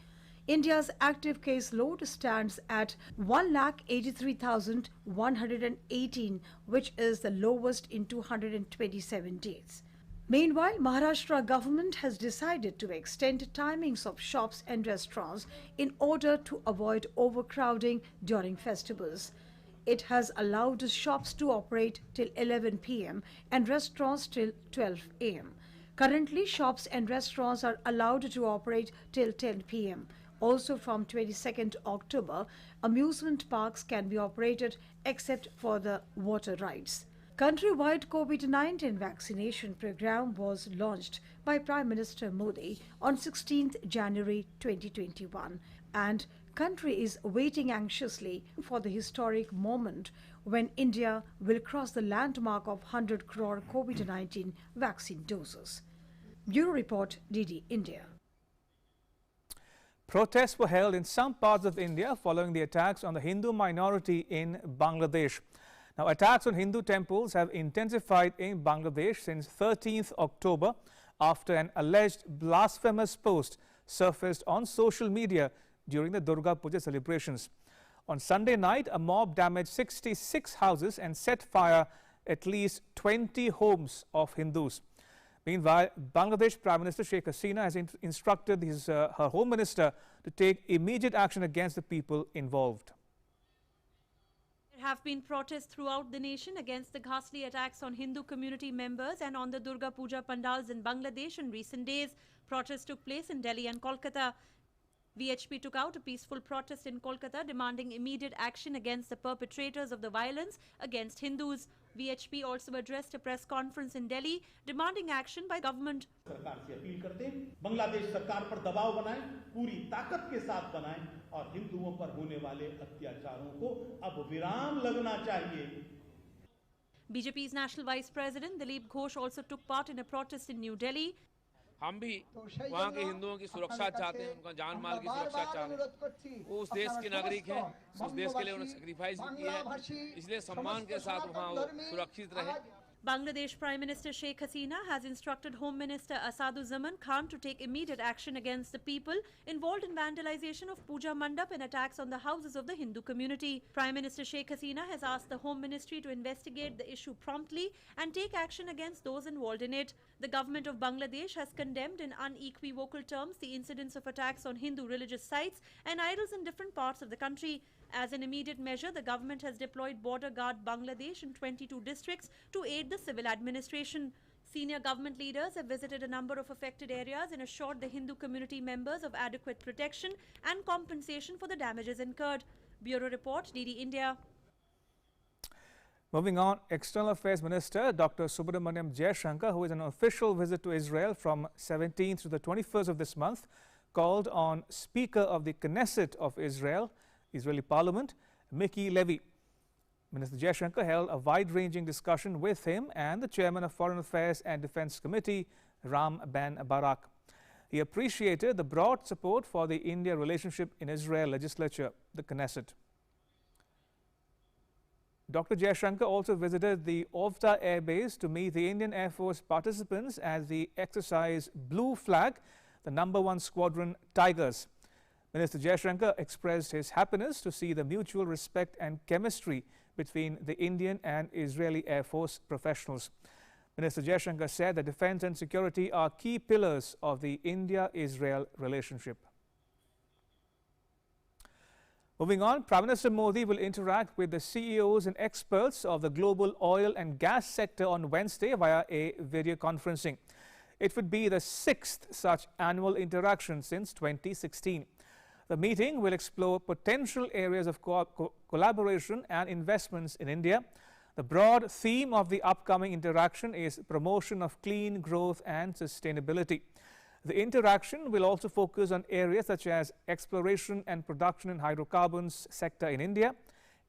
Speaker 15: India's active case load stands at 1,83,118, which is the lowest in 227 days. Meanwhile, Maharashtra government has decided to extend timings of shops and restaurants in order to avoid overcrowding during festivals. It has allowed shops to operate till 11 p.m. and restaurants till 12 a.m. Currently, shops and restaurants are allowed to operate till 10 p.m. Also from 22nd October, amusement parks can be operated except for the water rides. Countrywide COVID-19 vaccination program was launched by Prime Minister Modi on 16th January 2021, and country is waiting anxiously for the historic moment when India will cross the landmark of 100 crore COVID-19 vaccine doses. Bureau Report, DD India.
Speaker 1: Protests were held in some parts of India following the attacks on the Hindu minority in Bangladesh. Now, attacks on Hindu temples have intensified in Bangladesh since 13th October after an alleged blasphemous post surfaced on social media during the Durga Puja celebrations. On Sunday night, a mob damaged 66 houses and set fire at least 20 homes of Hindus. Meanwhile, Bangladesh Prime Minister Sheikh Hasina has instructed her Home Minister to take immediate action against the people involved.
Speaker 9: There have been protests throughout the nation against the ghastly attacks on Hindu community members and on the Durga Puja Pandals in Bangladesh in recent days. Protests took place in Delhi and Kolkata. VHP took out a peaceful protest in Kolkata demanding immediate action against the perpetrators of the violence against Hindus. VHP also addressed a press conference in Delhi demanding action by government.
Speaker 16: सरकार से appeal करते हैं बांग्लादेश सरकार पर दबाव बनाएं, पूरी ताकत के साथ बनाएं और हिंदुओं पर होने वाले अत्याचारों को अब विराम लगना चाहिए.
Speaker 9: BJP's National Vice President Dilip Ghosh also took part in a protest in New Delhi.
Speaker 17: हम भी वहाँ के हिंदुओं की सुरक्षा चाहते हैं, उनका जान माल की सुरक्षा चाहते हैं. वो उस देश के नागरिक हैं, उस देश के लिए उन्होंने सैक्रिफाइस भी किया है, इसलिए सम्मान के साथ वहाँ वो सुरक्षित रहे.
Speaker 9: Bangladesh Prime Minister Sheikh Hasina has instructed Home Minister Asaduzzahman Khan to take immediate action against the people involved in vandalization of Puja Mandap and attacks on the houses of the Hindu community. Prime Minister Sheikh Hasina has asked the Home Ministry to investigate the issue promptly and take action against those involved in it. The government of Bangladesh has condemned in unequivocal terms the incidents of attacks on Hindu religious sites and idols in different parts of the country. As an immediate measure, the government has deployed Border Guard Bangladesh in 22 districts to aid the civil administration. Senior government leaders have visited a number of affected areas and assured the Hindu community members of adequate protection and compensation for the damages incurred. Bureau Report, DD India.
Speaker 1: Moving on, External Affairs Minister Dr. Subramaniam Jaishankar, who is on an official visit to Israel from 17th to the 21st of this month, called on Speaker of the Knesset of Israel, Israeli Parliament, Miki Levy. Minister Jaishankar held a wide-ranging discussion with him and the Chairman of Foreign Affairs and Defence Committee, Ram Ben Barak. He appreciated the broad support for the India relationship in Israel legislature, the Knesset. Dr. Jaishankar also visited the Ovda Air Base to meet the Indian Air Force participants as the exercise Blue Flag, the #1 Squadron Tigers. Minister Jaishankar expressed his happiness to see the mutual respect and chemistry between the Indian and Israeli Air Force professionals. Minister Jaishankar said that defense and security are key pillars of the India-Israel relationship. Moving on, Prime Minister Modi will interact with the CEOs and experts of the global oil and gas sector on Wednesday via a video conferencing. It would be the 6th such annual interaction since 2016. The meeting will explore potential areas of collaboration and investments in India. The broad theme of the upcoming interaction is promotion of clean growth and sustainability. The interaction will also focus on areas such as exploration and production in hydrocarbons sector in India,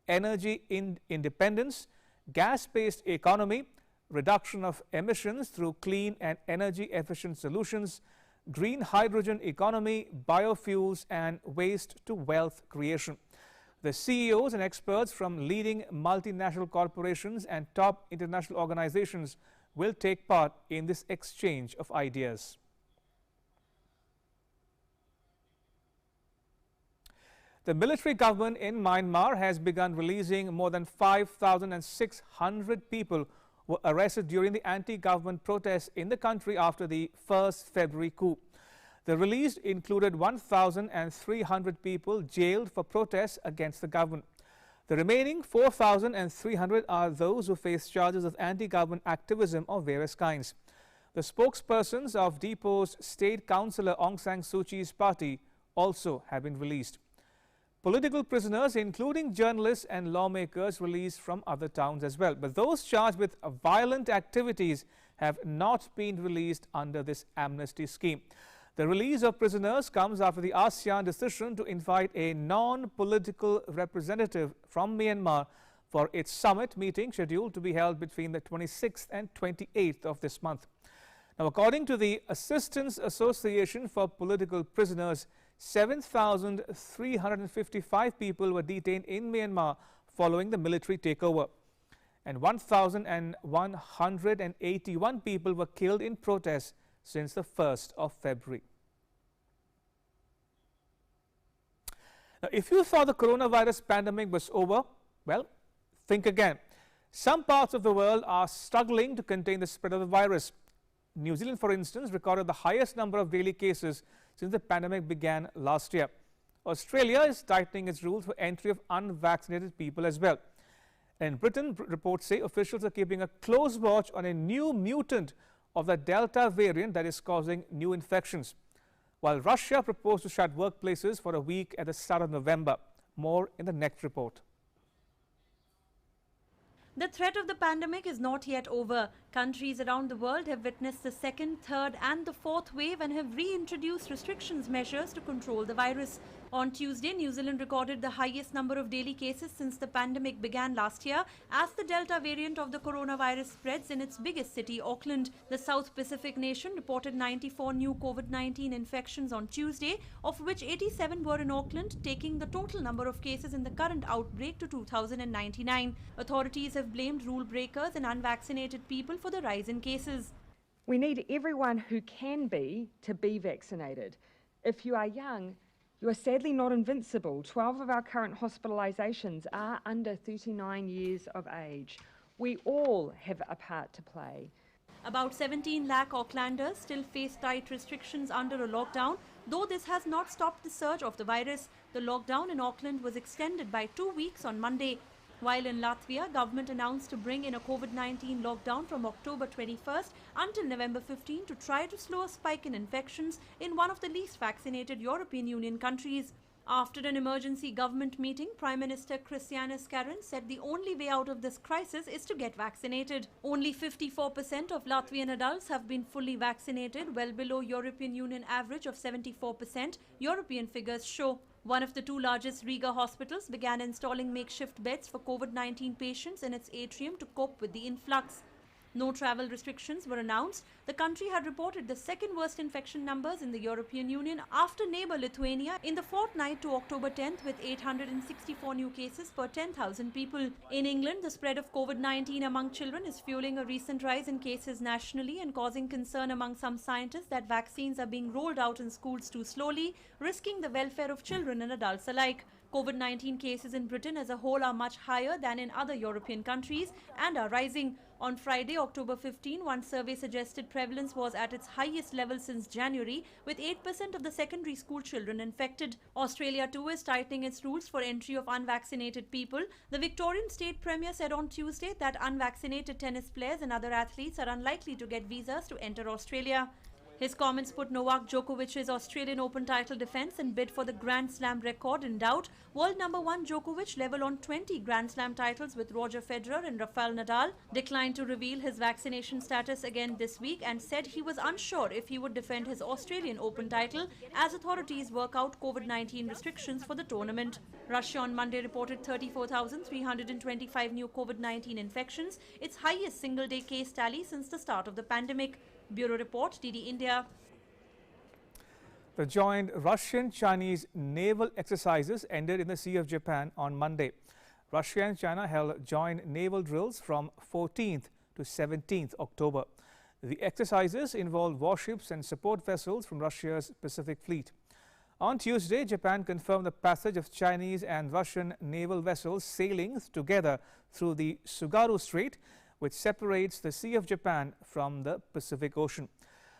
Speaker 1: energy independence, gas-based economy, reduction of emissions through clean and energy efficient solutions, green hydrogen economy, biofuels and waste to wealth creation. The CEOs and experts from leading multinational corporations and top international organizations will take part in this exchange of ideas. The military government in Myanmar has begun releasing more than 5,600 people who were arrested during the anti-government protests in the country after the 1st February coup. The release included 1,300 people jailed for protests against the government. The remaining 4,300 are those who face charges of anti-government activism of various kinds. The spokespersons of deposed State Councillor Aung San Suu Kyi's party also have been released. political prisoners, including journalists and lawmakers, released from other towns as well. But those charged with violent activities have not been released under this amnesty scheme. The release of prisoners comes after the ASEAN decision to invite a non-political representative from Myanmar for its summit meeting scheduled to be held between the 26th and 28th of this month. Now, according to the Assistance Association for Political Prisoners, 7,355 people were detained in Myanmar following the military takeover, and 1,181 people were killed in protests since the 1st of February. Now, if you thought the coronavirus pandemic was over, well, think again. Some parts of the world are struggling to contain the spread of the virus. New Zealand, for instance, recorded the highest number of daily cases since the pandemic began last year. Australia is tightening its rules for entry of unvaccinated people as well. In Britain, reports say officials are keeping a close watch on a new mutant of the Delta variant that is causing new infections. While Russia proposed to shut workplaces for a week at the start of November. More in the next report.
Speaker 9: The threat of the pandemic is not yet over. Countries around the world have witnessed the second, third and the fourth wave and have reintroduced restrictions measures to control the virus. On Tuesday, New Zealand recorded the highest number of daily cases since the pandemic began last year as the Delta variant of the coronavirus spreads in its biggest city, Auckland. The South Pacific nation reported 94 new COVID-19 infections on Tuesday, of which 87 were in Auckland, taking the total number of cases in the current outbreak to 2,099. Authorities have blamed rule breakers and unvaccinated people for the rise in cases.
Speaker 18: We need everyone who can be to be vaccinated. If you are young, you are sadly not invincible. 12 of our current hospitalisations are under 39 years of age. We all have a part to play.
Speaker 9: About 17 lakh Aucklanders still face tight restrictions under a lockdown, though this has not stopped the surge of the virus. The lockdown in Auckland was extended by 2 weeks on Monday. While in Latvia, government announced to bring in a COVID-19 lockdown from October 21st until November 15 to try to slow a spike in infections in one of the least vaccinated European Union countries. After an emergency government meeting, Prime Minister Christianis Karen said the only way out of this crisis is to get vaccinated. Only 54% of Latvian adults have been fully vaccinated, well below European Union average of 74%, European figures show. One of the two largest Riga hospitals began installing makeshift beds for COVID-19 patients in its atrium to cope with the influx. No travel restrictions were announced. The country had reported the second worst infection numbers in the European Union after neighbour Lithuania in the fortnight to October 10th, with 864 new cases per 10,000 people. In England, the spread of COVID-19 among children is fueling a recent rise in cases nationally and causing concern among some scientists that vaccines are being rolled out in schools too slowly, risking the welfare of children and adults alike. COVID-19 cases in Britain as a whole are much higher than in other European countries and are rising. On Friday, October 15, one survey suggested prevalence was at its highest level since January, with 8% of the secondary school children infected. Australia too is tightening its rules for entry of unvaccinated people. The Victorian State Premier said on Tuesday that unvaccinated tennis players and other athletes are unlikely to get visas to enter Australia. His comments put Novak Djokovic's Australian Open title defence and bid for the Grand Slam record in doubt. World number 1 Djokovic, level on 20 Grand Slam titles with Roger Federer and Rafael Nadal, declined to reveal his vaccination status again this week and said he was unsure if he would defend his Australian Open title as authorities work out COVID-19 restrictions for the tournament. Russia on Monday reported 34,325 new COVID-19 infections, its highest single-day case tally since the start of the pandemic. Bureau Report, DD India.
Speaker 1: The joint Russian-Chinese naval exercises ended in the Sea of Japan on Monday. Russia and China held joint naval drills from 14th to 17th October. The exercises involved warships and support vessels from Russia's Pacific Fleet. On Tuesday, Japan confirmed the passage of Chinese and Russian naval vessels sailing together through the Sugaru Strait, which separates the Sea of Japan from the Pacific Ocean.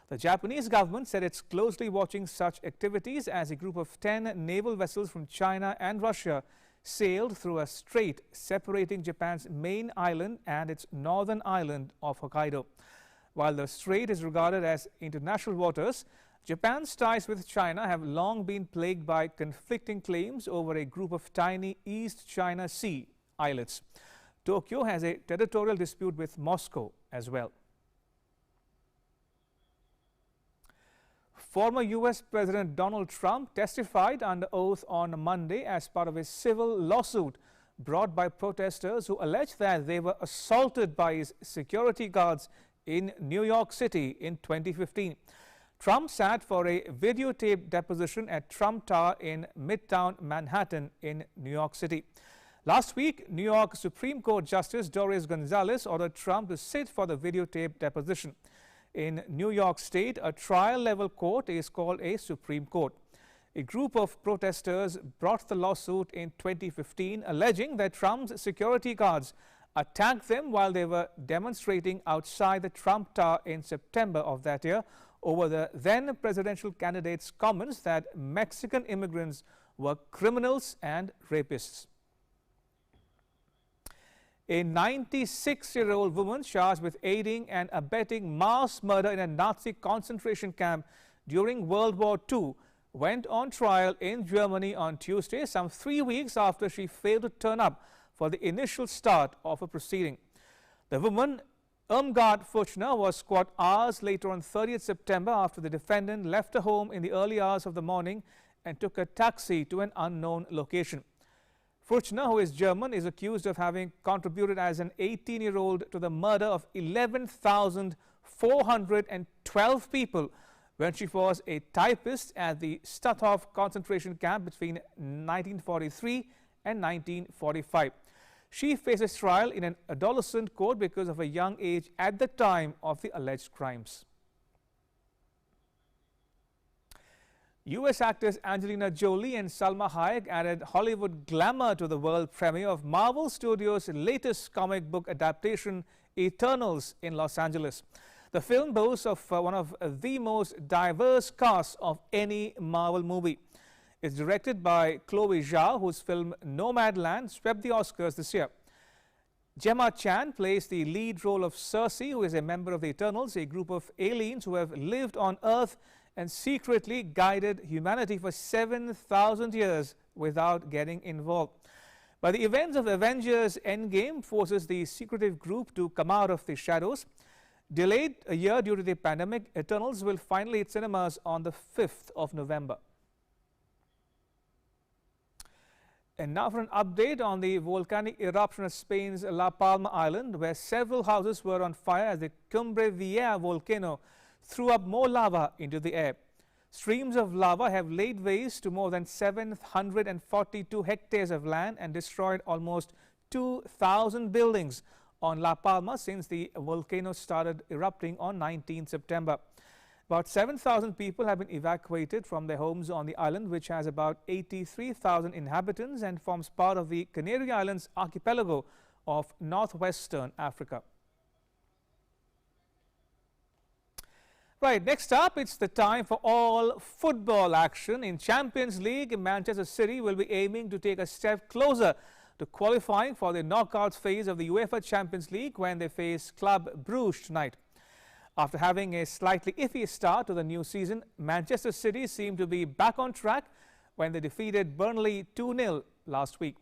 Speaker 1: The Japanese government said it's closely watching such activities as a group of 10 naval vessels from China and Russia sailed through a strait separating Japan's main island and its northern island of Hokkaido. While the Strait is regarded as international waters, Japan's ties with China have long been plagued by conflicting claims over a group of tiny East China Sea islets. Tokyo has a territorial dispute with Moscow as well. Former U.S. President Donald Trump testified under oath on Monday as part of a civil lawsuit brought by protesters who allege that they were assaulted by his security guards in New York City in 2015. Trump sat for a videotaped deposition at Trump Tower in Midtown Manhattan in New York City. Last week, New York Supreme Court Justice Doris Gonzalez ordered Trump to sit for the videotaped deposition. In New York State, a trial-level court is called a Supreme Court. A group of protesters brought the lawsuit in 2015, alleging that Trump's security guards attacked them while they were demonstrating outside the Trump Tower in September of that year over the then presidential candidate's comments that Mexican immigrants were criminals and rapists. A 96-year-old woman charged with aiding and abetting mass murder in a Nazi concentration camp during World War II went on trial in Germany on Tuesday, some 3 weeks after she failed to turn up for the initial start of a proceeding. The woman, Irmgard Furchner, was caught hours later on 30th September after the defendant left her home in the early hours of the morning and took a taxi to an unknown location. Furchner, who is German, is accused of having contributed as an 18-year-old to the murder of 11,412 people when she was a typist at the Stutthof concentration camp between 1943 and 1945. She faces trial in an adolescent court because of a young age at the time of the alleged crimes. U.S. actors Angelina Jolie and Salma Hayek added Hollywood glamour to the world premiere of Marvel Studios' latest comic book adaptation, Eternals, in Los Angeles. The film boasts of one of the most diverse casts of any Marvel movie. It's directed by Chloe Zhao, whose film Nomadland swept the Oscars this year. Gemma Chan plays the lead role of Cersei, who is a member of the Eternals, a group of aliens who have lived on Earth and secretly guided humanity for 7,000 years without getting involved. But the events of Avengers Endgame forces the secretive group to come out of the shadows. Delayed a year due to the pandemic, Eternals will finally hit cinemas on the 5th of November. And now for an update on the volcanic eruption of Spain's La Palma Island, where several houses were on fire as the Cumbre Vieja volcano threw up more lava into the air. Streams of lava have laid waste to more than 742 hectares of land and destroyed almost 2,000 buildings on La Palma since the volcano started erupting on 19 September. About 7,000 people have been evacuated from their homes on the island, which has about 83,000 inhabitants and forms part of the Canary Islands archipelago of northwestern Africa. Right, next up, it's the time for all football action. In Champions League, Manchester City will be aiming to take a step closer to qualifying for the knockouts phase of the UEFA Champions League when they face Club Brugge tonight. After having a slightly iffy start to the new season, Manchester City seemed to be back on track when they defeated Burnley 2-0 last week.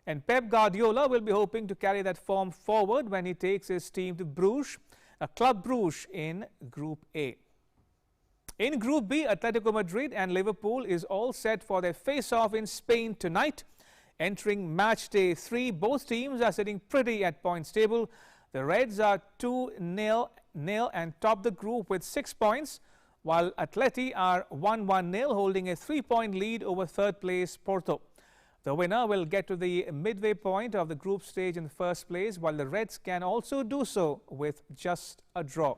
Speaker 1: And Pep Guardiola will be hoping to carry that form forward when he takes his team to Bruges, Club Brugge in Group A. In Group B, Atletico Madrid and Liverpool is all set for their face-off in Spain tonight. Entering match day 3, both teams are sitting pretty at points table. The Reds are 2-0 and top the group with 6 points, while Atleti are 1-1-0, holding a 3-point lead over third place Porto. The winner will get to the midway point of the group stage in the first place, while the Reds can also do so with just a draw.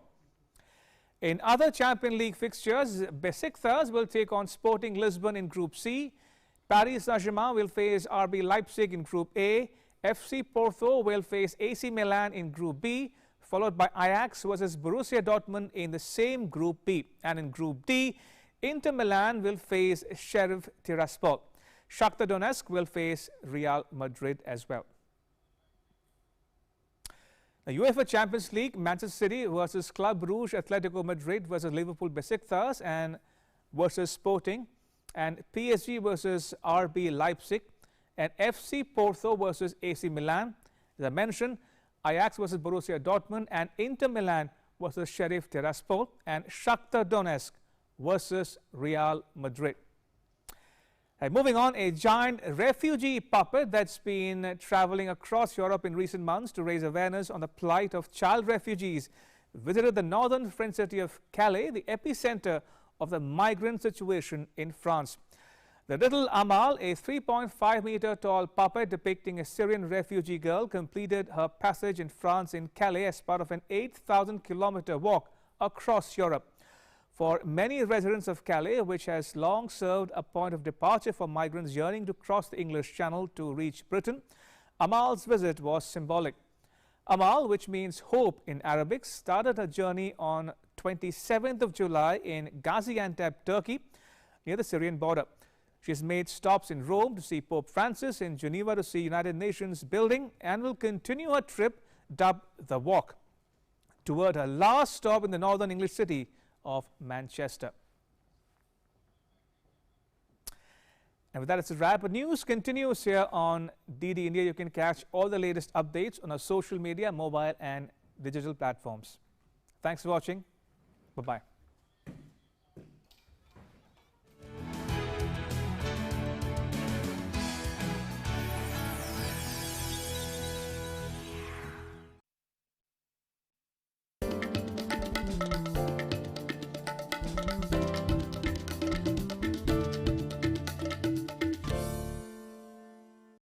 Speaker 1: In other Champions League fixtures, Besiktas will take on Sporting Lisbon in Group C. Paris Saint-Germain will face RB Leipzig in Group A. FC Porto will face AC Milan in Group B, followed by Ajax versus Borussia Dortmund in the same Group B. And in Group D, Inter Milan will face Sheriff Tiraspol. Shakhtar Donetsk will face Real Madrid as well. The UEFA Champions League, Manchester City versus Club Rouge Atletico Madrid versus Liverpool Besiktas and versus Sporting, and PSG versus RB Leipzig, and FC Porto versus AC Milan. As I mentioned, Ajax versus Borussia Dortmund and Inter Milan versus Sheriff Tiraspol and Shakhtar Donetsk versus Real Madrid. Moving on, a giant refugee puppet that's been traveling across Europe in recent months to raise awareness on the plight of child refugees visited the northern French city of Calais, the epicenter of the migrant situation in France. The little Amal, a 3.5-meter tall puppet depicting a Syrian refugee girl, completed her passage in France in Calais as part of an 8,000-kilometer walk across Europe. For many residents of Calais, which has long served a point of departure for migrants yearning to cross the English Channel to reach Britain, Amal's visit was symbolic. Amal, which means hope in Arabic, started her journey on 27th of July in Gaziantep, Turkey, near the Syrian border. She has made stops in Rome to see Pope Francis, in Geneva to see United Nations building, and will continue her trip, dubbed The Walk, toward her last stop in the northern English city of Manchester. And with that, it's a wrap. News continues here on DD India. You can catch all the latest updates on our social media, mobile and digital platforms. Thanks for watching. Bye-bye.